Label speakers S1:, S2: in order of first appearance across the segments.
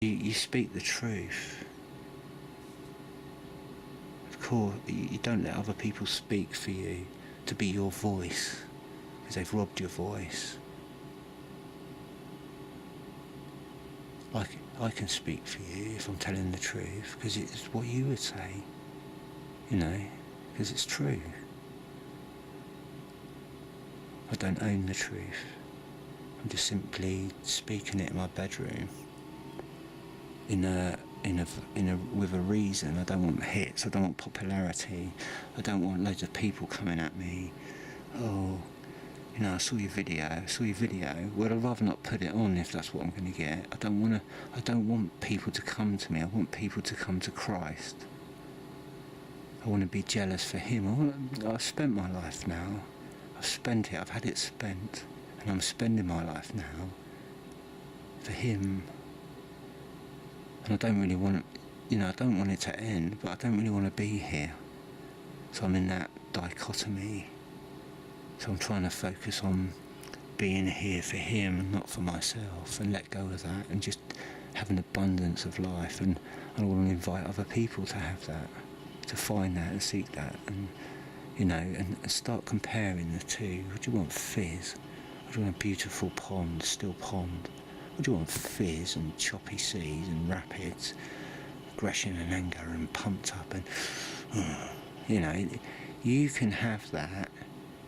S1: You speak the truth. Of course, you don't let other people speak for you to be your voice, because they've robbed your voice. I can speak for you if I'm telling the truth, because it's what you would say, because it's true. I don't own the truth. I'm just simply speaking it in my bedroom with a reason. I don't want hits, I don't want popularity, I don't want loads of people coming at me. Oh, I saw your video. Well, I'd rather not put it on if that's what I'm going to get. I don't want people to come to me. I want people to come to Christ. I want to be jealous for Him. I've spent my life now. I've spent it. I've had it spent, and I'm spending my life now for Him. And I don't really want, I don't want it to end, but I don't really want to be here. So I'm in that dichotomy. So I'm trying to focus on being here for Him and not for myself, and let go of that and just have an abundance of life. And I want to invite other people to have that, to find that and seek that, and and start comparing the two. What do you want? Fizz? What do you want? A beautiful pond, still pond? What do you want? Fizz and choppy seas and rapids, aggression and anger and pumped up and you can have that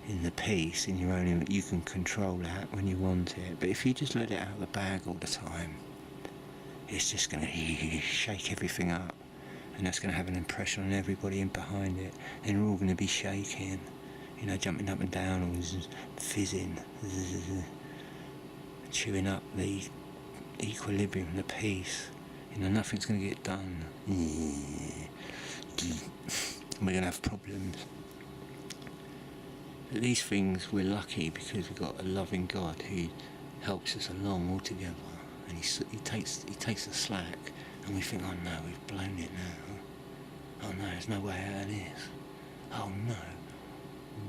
S1: in the peace, in your own. You can control that when you want it. But if you just let it out of the bag all the time, it's just going to shake everything up, and that's going to have an impression on everybody in behind it. And we're all going to be shaking, jumping up and down, or fizzing, chewing up the equilibrium, the peace. Nothing's going to get done. We're going to have problems. But these things, we're lucky because we've got a loving God who helps us along all together, and he takes the slack, and we think, oh no, we've blown it now. Oh no, there's no way out of this. Oh no,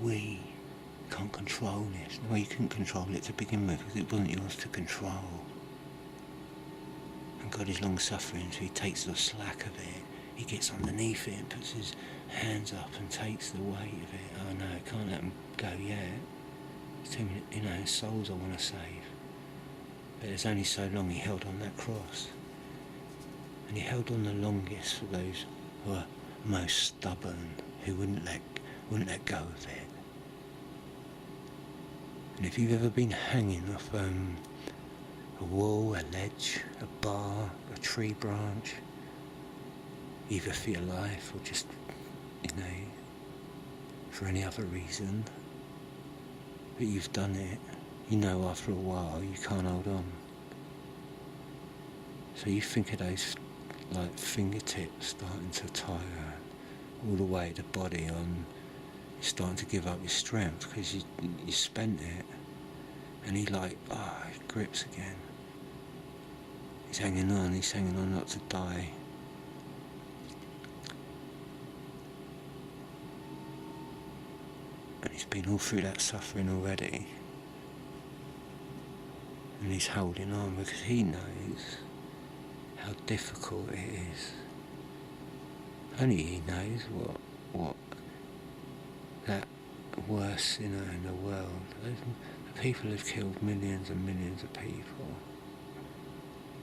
S1: we can't control this. No, you couldn't control it to begin with, because it wasn't yours to control. And God is long suffering, so He takes the slack of it. He gets underneath it and puts His hands up and takes the weight of it. Oh no, I can't let them go yet. There's too many, souls I want to save. But there's only so long He held on that cross. And He held on the longest for those who are most stubborn, who wouldn't let go of it. And if you've ever been hanging off a wall, a ledge, a bar, a tree branch, either for your life or just, for any other reason, but you've done it, after a while you can't hold on. So you think of those like fingertips starting to tire all the way to the body on. You're starting to give up your strength because you spent it, and he grips again. He's hanging on not to die. And he's been all through that suffering already, and he's holding on because he knows how difficult it is. Only he knows what that worst sinner in the world, the people who've killed millions and millions of people.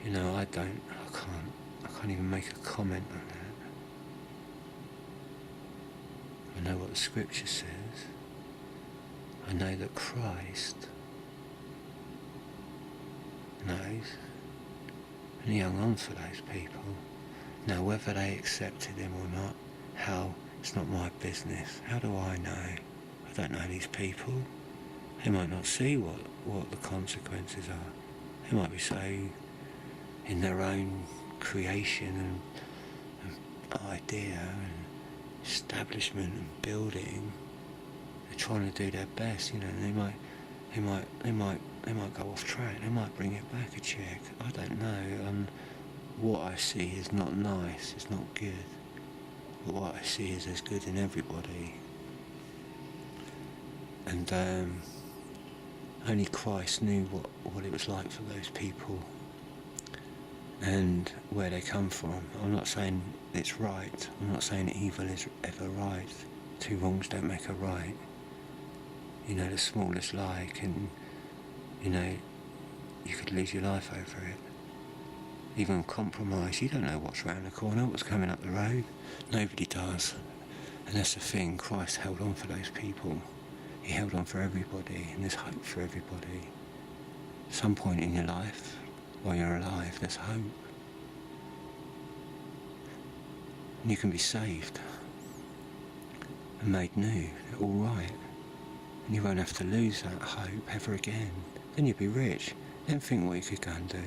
S1: I can't even make a comment on that. I know what the scripture says. I know that Christ knows, and He hung on for those people. Now, whether they accepted Him or not, it's not my business. How do I know? I don't know these people. They might not see what the consequences are. They might be so in their own creation and idea and establishment and building. They're trying to do their best, and they might go off track. They might bring it back a check. I don't know. What I see is not nice. It's not good. But what I see is there's good in everybody. And only Christ knew what it was like for those people. and where they come from. I'm not saying it's right. I'm not saying evil is ever right. Two wrongs don't make a right. The smallest lie can, you could lose your life over it. Even compromise, you don't know what's round the corner, what's coming up the road. Nobody does. And that's the thing, Christ held on for those people. He held on for everybody, and there's hope for everybody. At some point in your life, while you're alive, there's hope. And you can be saved and made new, all right. And you won't have to lose that hope ever again. Then you'll be rich. Then think what you could go and do.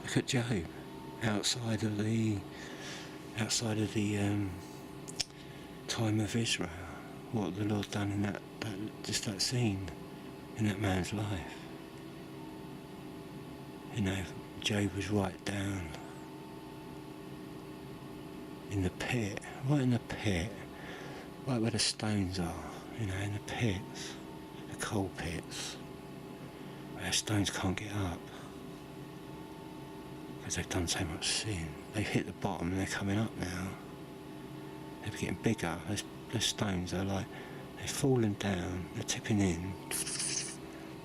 S1: Look at Job, outside of the time of Israel, what the Lord done in that scene in that man's life. Job was right down in the pit, right in the pit, right where the stones are, in the pits, the coal pits, where stones can't get up. Because they've done so much sin. They've hit the bottom and they're coming up now. They're getting bigger. Those stones are like, they're falling down, they're tipping in,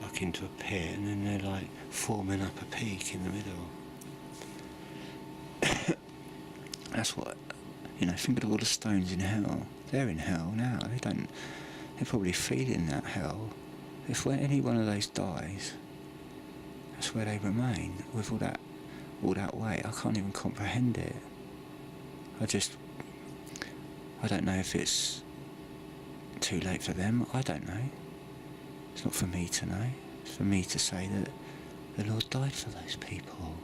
S1: like into a pit, and then they're like forming up a peak in the middle. That's what, think of all the stones in hell. They're in hell now. They're probably feeling that hell. If any one of those dies, that's where they remain with all that weight. I can't even comprehend it. I don't know if it's too late for them. I don't know. It's not for me to know. It's for me to say that the Lord died for those people.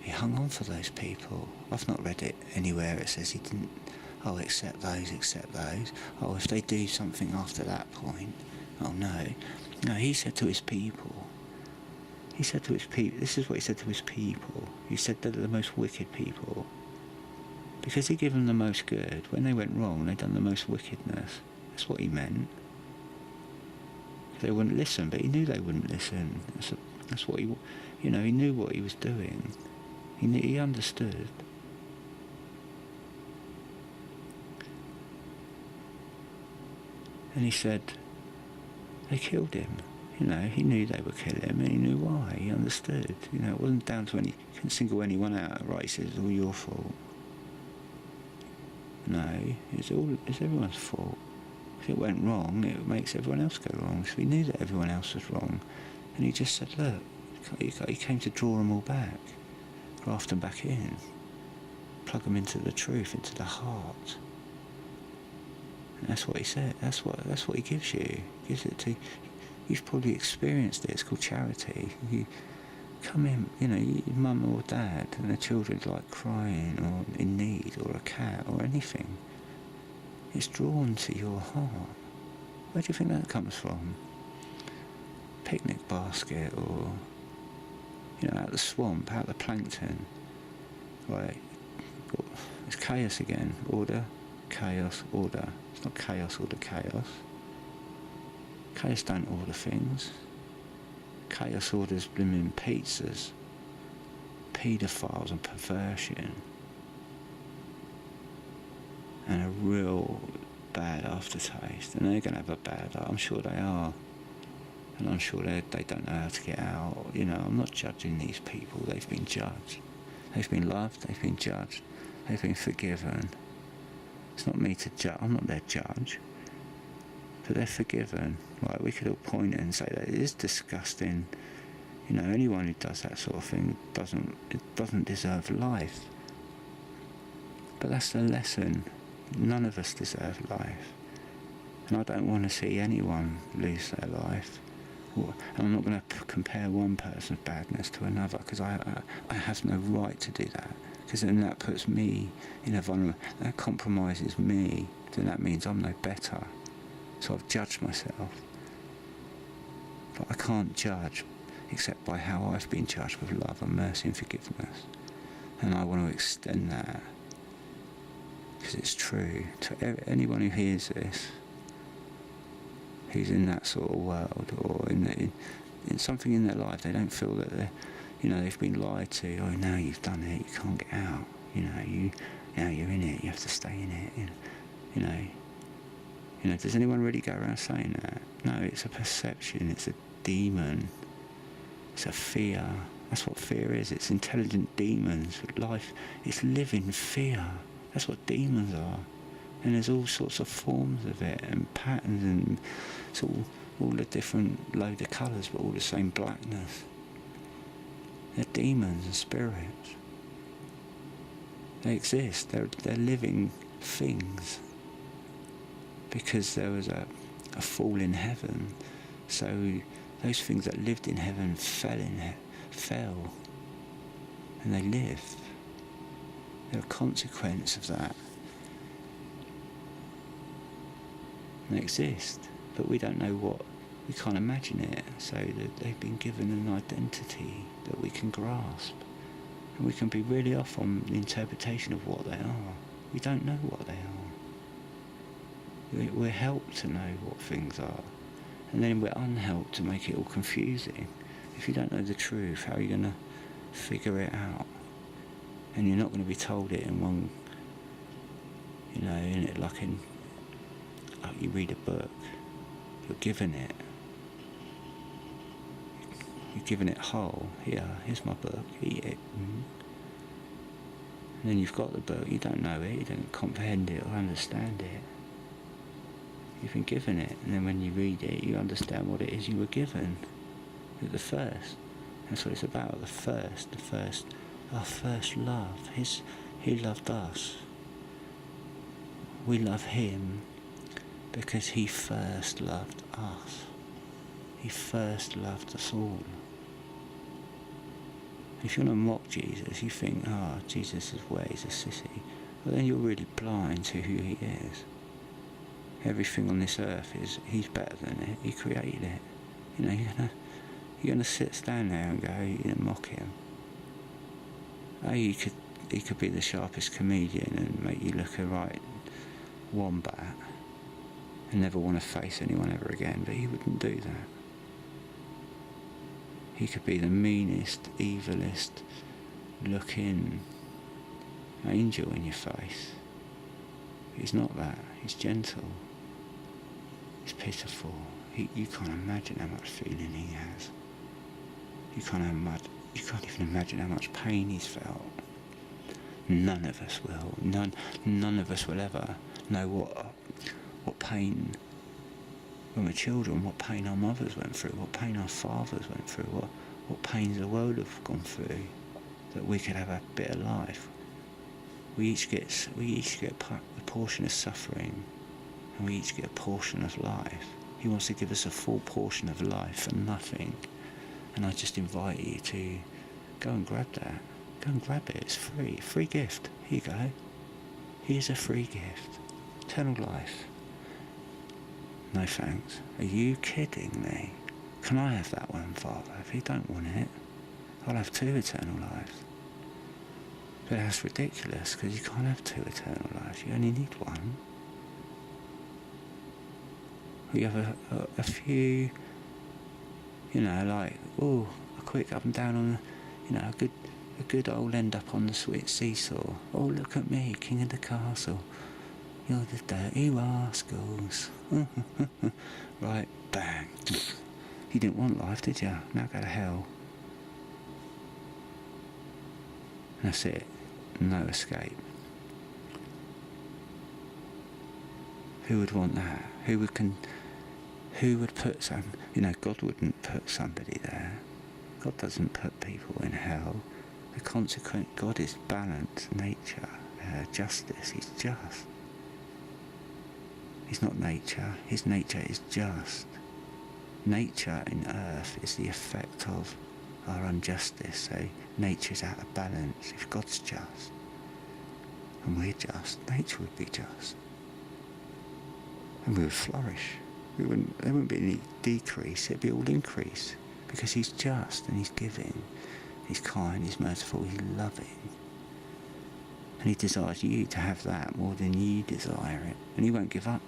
S1: He hung on for those people. I've not read it anywhere it says he didn't, accept those. If they do something after that point, no. No, he said to his people, this is what he said to his people. He said that they're the most wicked people. Because he gave them the most good. When they went wrong, they done the most wickedness. That's what he meant. They wouldn't listen, but he knew they wouldn't listen. That's what he knew what he was doing. He understood. And he said, they killed him. He knew they would kill him, and he knew why. He understood. It wasn't down to he couldn't single anyone out. Right, he said, it's all your fault. No, it's everyone's fault. If it went wrong, it makes everyone else go wrong. So he knew that everyone else was wrong. And he just said, look, he came to draw them all back, graft them back in, plug them into the truth, into the heart. And that's what he said. That's what he gives you. He gives it to. You've probably experienced it. It's called charity. You come in, your mum or dad, and the children's like crying or in need, or a cat or anything. It's drawn to your heart. Where do you think that comes from? Picnic basket, or out the swamp, out the plankton. Right? It's chaos again. Order, chaos, order. It's not chaos, order, chaos. Chaos don't order things. Chaos orders blooming pizzas, paedophiles and perversion, and a real bad aftertaste. And they're going to have a bad, I'm sure they are. And I'm sure they don't know how to get out. I'm not judging these people. They've been judged. They've been loved, they've been judged, they've been forgiven. It's not me to judge, I'm not their judge. But they're forgiven. Right, we could all point and say that it is disgusting. Anyone who does that sort of thing doesn't deserve life. But that's the lesson. None of us deserve life. And I don't want to see anyone lose their life. And I'm not going to compare one person's badness to another, because I have no right to do that. Because then that puts me in a vulnerable, that compromises me. Then that means I'm no better. So I've judged myself. But I can't judge except by how I've been judged with love and mercy and forgiveness. And I want to extend that, because it's true to anyone who hears this. who's in that sort of world, or in something in their life. They don't feel that they've been lied to. Oh, now you've done it, you can't get out. Now you're in it, you have to stay in it. Does anyone really go around saying that? No, it's a perception, it's a demon, it's a fear. That's what fear is. It's intelligent demons. Life, it's living fear. That's what demons are. And there's all sorts of forms of it, and patterns, and it's all the different load of colours, but all the same blackness. They're demons and spirits. They exist. They're living things. Because there was a fall in heaven, so those things that lived in heaven fell, and they live. They're a consequence of that. They exist, but we don't know what. We can't imagine it. So that they've been given an identity that we can grasp, and we can be really off on the interpretation of what they are. We don't know what they are. We're helped to know what things are, and then we're unhelped to make it all confusing. If you don't know the truth, how are you going to figure it out? And you're not going to be told it in one, in it like you read a book. You're given it. You're given it whole. Here's my book. Eat it. And then you've got the book. You don't know it. You don't comprehend it or understand it. You've been given it, and then when you read it, you understand what it is you were given. The first. That's what it's about. Our first love. He loved us. We love him because he first loved us. He first loved us all. If you want to mock Jesus, you think, Jesus is where he's a sissy. Well, then you're really blind to who he is. Everything on this earth he's better than it. He created it. You're gonna stand there and go, mock him. He could be the sharpest comedian and make you look a right wombat and never want to face anyone ever again, but he wouldn't do that. He could be the meanest, evilest looking angel in your face. He's not that. He's gentle. He's pitiful. You can't imagine how much feeling he has. You can't even imagine how much pain he's felt. None of us will. None of us will ever know what pain, when we're children, what pain our mothers went through, what pain our fathers went through, what pains the world have gone through, that we could have a bit of life. We each get a portion of suffering, and we each get a portion of life. He wants to give us a full portion of life for nothing. And I just invite you to go and grab that. Go and grab it. It's free. Free gift. Here you go. Here's a free gift. Eternal life. No thanks. Are you kidding me? Can I have that one, Father? If you don't want it, I'll have 2 eternal lives. But that's ridiculous, because you can't have 2 eternal lives. You only need 1. You have a few, a quick up and down on, a good old end up on the sweet seesaw. Oh, look at me, king of the castle. You're the dirty rascals. Right, bang. You didn't want life, did you? Now go to hell. That's it. No escape. Who would want that? Who would put some... God wouldn't put somebody there. God doesn't put people in hell. The consequent... God is balance, nature, justice. He's just. He's not nature. His nature is just. Nature in earth is the effect of our injustice. So nature's out of balance. If God's just and we're just, nature would be just. And we would flourish. There wouldn't be any decrease, it'd be all increase. Because he's just and he's giving. He's kind, he's merciful, he's loving. And he desires you to have that more than you desire it. And he won't give up.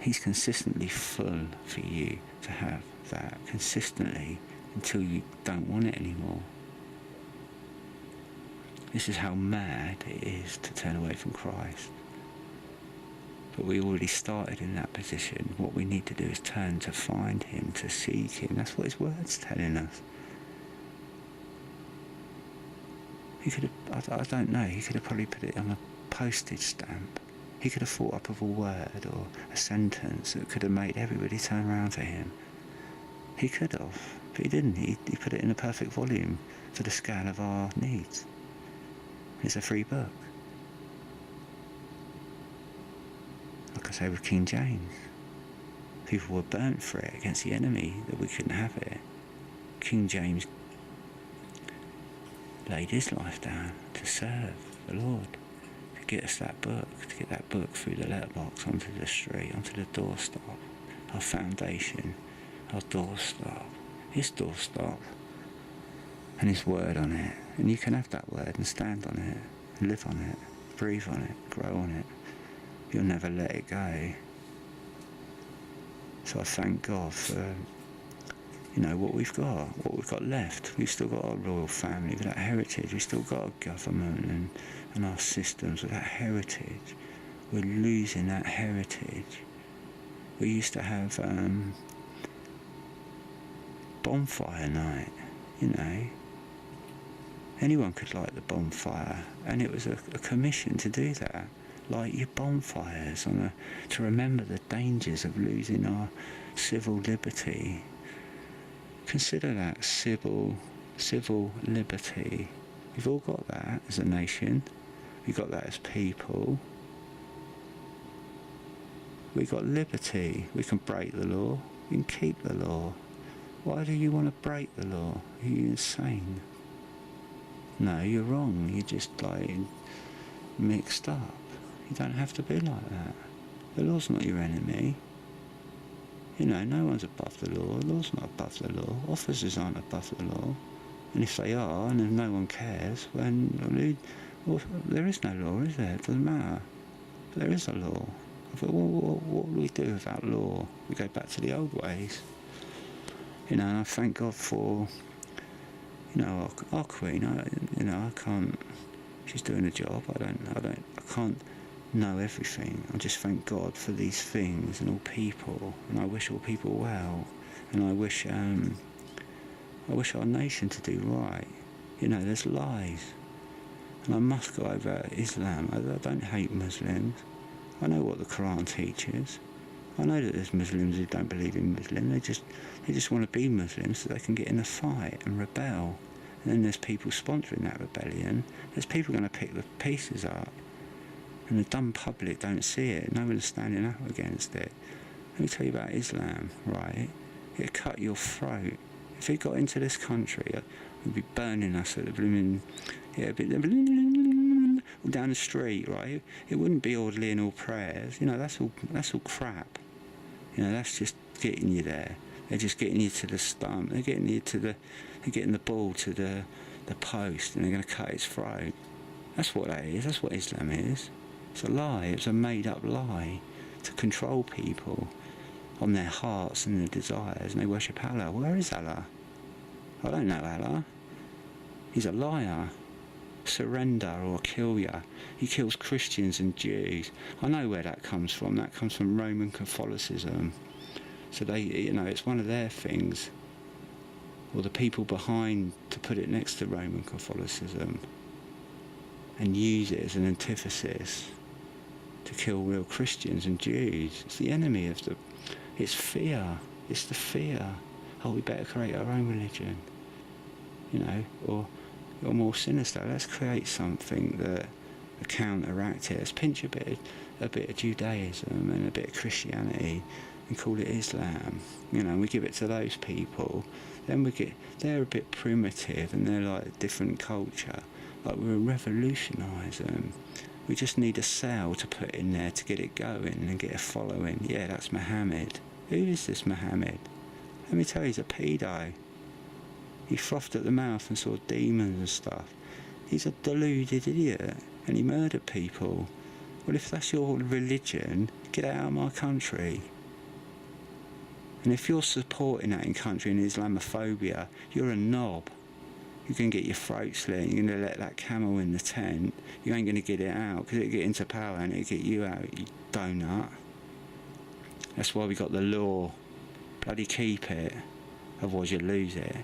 S1: He's consistently full for you to have that consistently until you don't want it anymore. This is how mad it is to turn away from Christ. But we already started in that position. What we need to do is turn to find him, to seek him. That's what his word's telling us. He could have, I don't know, he could have probably put it on a postage stamp. He could have thought up of a word or a sentence that could have made everybody turn around to him. He could have, but he didn't. He put it in a perfect volume for the scale of our needs. It's a free book. Like I say with King James, people were burnt for it against the enemy, that we couldn't have it. King James laid his life down to serve the Lord, to get us that book, to get that book through the letterbox, onto the street, onto the doorstep, our foundation, our doorstep, his doorstep, and his word on it. And you can have that word and stand on it, live on it, breathe on it, grow on it. You'll never let it go. So I thank God for, what we've got left. We've still got our royal family with that heritage. We've still got our government and our systems with that heritage. We're losing that heritage. We used to have bonfire night, Anyone could light the bonfire, and it was a commission to do that. Light your bonfires to remember the dangers of losing our civil liberty. Consider that civil liberty. We've all got that as a nation. We've got that as people. We've got liberty. We can break the law. We can keep the law. Why do you want to break the law? Are you insane? No, you're wrong. You're just mixed up. You don't have to be like that. The law's not your enemy. No one's above the law. The law's not above the law. Officers aren't above the law. And if they are, and if no one cares, then there is no law, is there? It doesn't matter. But there is a law. But what do we do without law? We go back to the old ways. And I thank God for, our Queen. I can't. She's doing a job. I can't know everything. I just thank God for these things and all people, and I wish all people well, and I wish our nation to do right. There's lies, and I must go over Islam. I don't hate Muslims. I know what the Quran teaches. I know that there's Muslims who don't believe in Muslim. They just want to be Muslims so they can get in a fight and rebel. And then there's people sponsoring that rebellion. There's people going to pick the pieces up. And the dumb public don't see it. No one's standing up against it. Let me tell you about Islam, right? It'd cut your throat. If it got into this country, it would be burning us at the blooming... down the street, right? It wouldn't be orderly in all prayers. That's all crap. That's just getting you there. They're just getting you to the stump. They're getting the ball to the post, and they're going to cut its throat. That's what that is. That's what Islam is. It's a lie. It's a made-up lie to control people on their hearts and their desires, and they worship Allah. Where is Allah? I don't know Allah. He's a liar. Surrender or kill you. He kills Christians and Jews. I know where that comes from. That comes from Roman Catholicism. So they, it's one of their things, or the people behind, to put it next to Roman Catholicism and use it as an antithesis to kill real Christians and Jews. It's the enemy of it's fear. It's the fear. Oh, we better create our own religion, or more sinister. Let's create something that counteract it. Let's pinch a bit of Judaism and a bit of Christianity and call it Islam. We give it to those people. Then they're a bit primitive and they're like a different culture. Like we'll revolutionise them. We just need a cell to put in there to get it going and get a following. Yeah, that's Muhammad. Who is this Muhammad? Let me tell you, he's a pedo. He frothed at the mouth and saw demons and stuff. He's a deluded idiot, and he murdered people. Well, if that's your religion, get out of my country. And if you're supporting that in country and Islamophobia, you're a knob. You're going to get your throat slit, you're going to let that camel in the tent, you ain't going to get it out, because it'll get into power and it'll get you out, you donut. That's why we got the law. Bloody keep it, otherwise you lose it.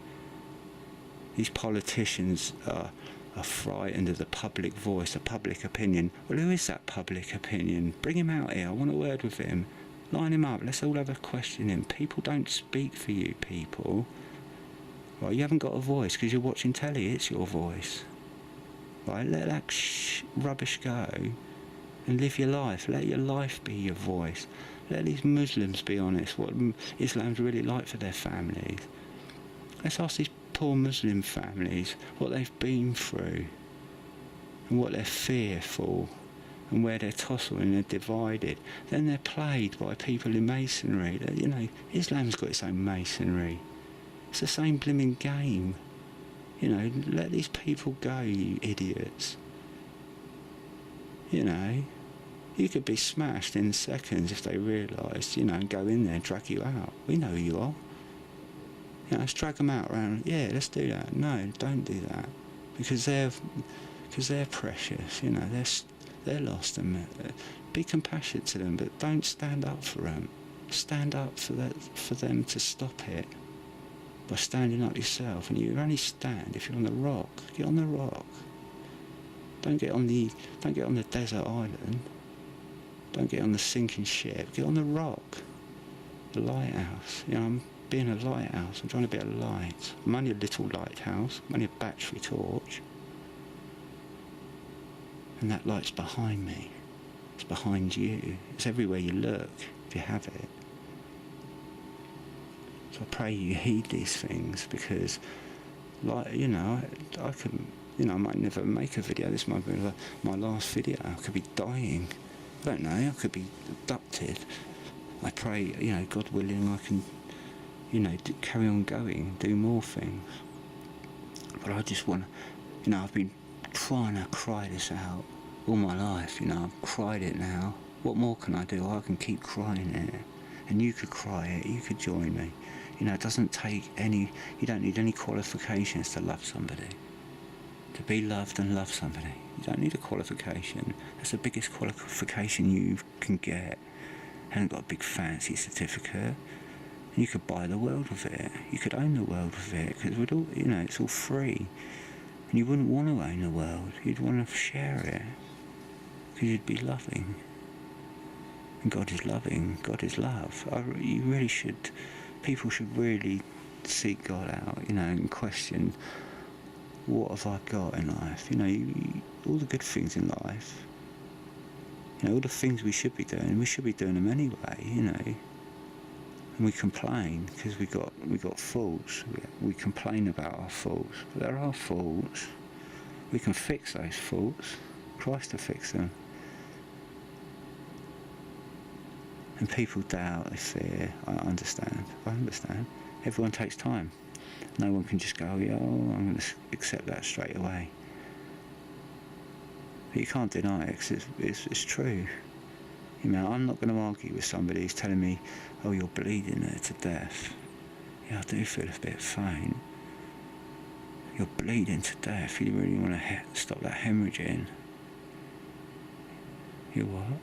S1: These politicians are frightened of the public voice, the public opinion. Well, who is that public opinion? Bring him out here, I want a word with him. Line him up, let's all have a question him. People don't speak for you, people. Right, you haven't got a voice because you're watching telly, it's your voice. Right, let that rubbish go and live your life. Let your life be your voice. Let these Muslims be honest, what Islam's really like for their families. Let's ask these poor Muslim families what they've been through and what they're fearful and where they're tossing and they're divided. Then they're played by people in masonry. You know, Islam's got its own masonry. It's the same blimmin' game. You know, let these people go, you idiots. You know, you could be smashed in seconds if they realised, you know, and go in there and drag you out. We know who you are. You know, let's drag them out around. Yeah, let's do that. No, don't do that. Because they're precious, you know, they're lost. And be compassionate to them, but don't stand up for them. Stand up for them to stop it. By standing up yourself, and you only stand if you're on the rock. Get on the rock. Don't get on the desert island. Don't get on the sinking ship. Get on the rock. The lighthouse. You know, I'm being a lighthouse. I'm trying to be a light. I'm only a little lighthouse. I'm only a battery torch. And that light's behind me. It's behind you. It's everywhere you look, if you have it. I pray you heed these things, because, like, you know, I can, you know, I might never make a video. This might be my last video. I could be dying. I don't know. I could be abducted. I pray, you know, God willing, I can, you know, carry on going, do more things. But I just want to, you know, I've been trying to cry this out all my life. You know, I've cried it now. What more can I do? I can keep crying it. And you could cry it. You could join me. You know, it doesn't take any, you don't need any qualifications to love somebody. To be loved and love somebody. You don't need a qualification. That's the biggest qualification you can get. Hasn't got a big fancy certificate. And you could buy the world with it. You could own the world with it, because we'd all, you know, it's all free. And you wouldn't want to own the world. You'd want to share it, because you'd be loving. And God is loving. God is love. You really should. People should really seek God out, you know, and question, what have I got in life? You know, all the good things in life, you know, all the things we should be doing them anyway, you know. And we complain because we got faults. We complain about our faults, but there are faults. We can fix those faults. Christ will fix them. And people doubt, they fear. I understand. Everyone takes time. No one can just go, yeah, I'm going to accept that straight away. But you can't deny it, because it's true. You know, I'm not going to argue with somebody who's telling me, oh, you're bleeding there to death. Yeah, I do feel a bit faint. You're bleeding to death. You really want to stop that hemorrhaging. You what?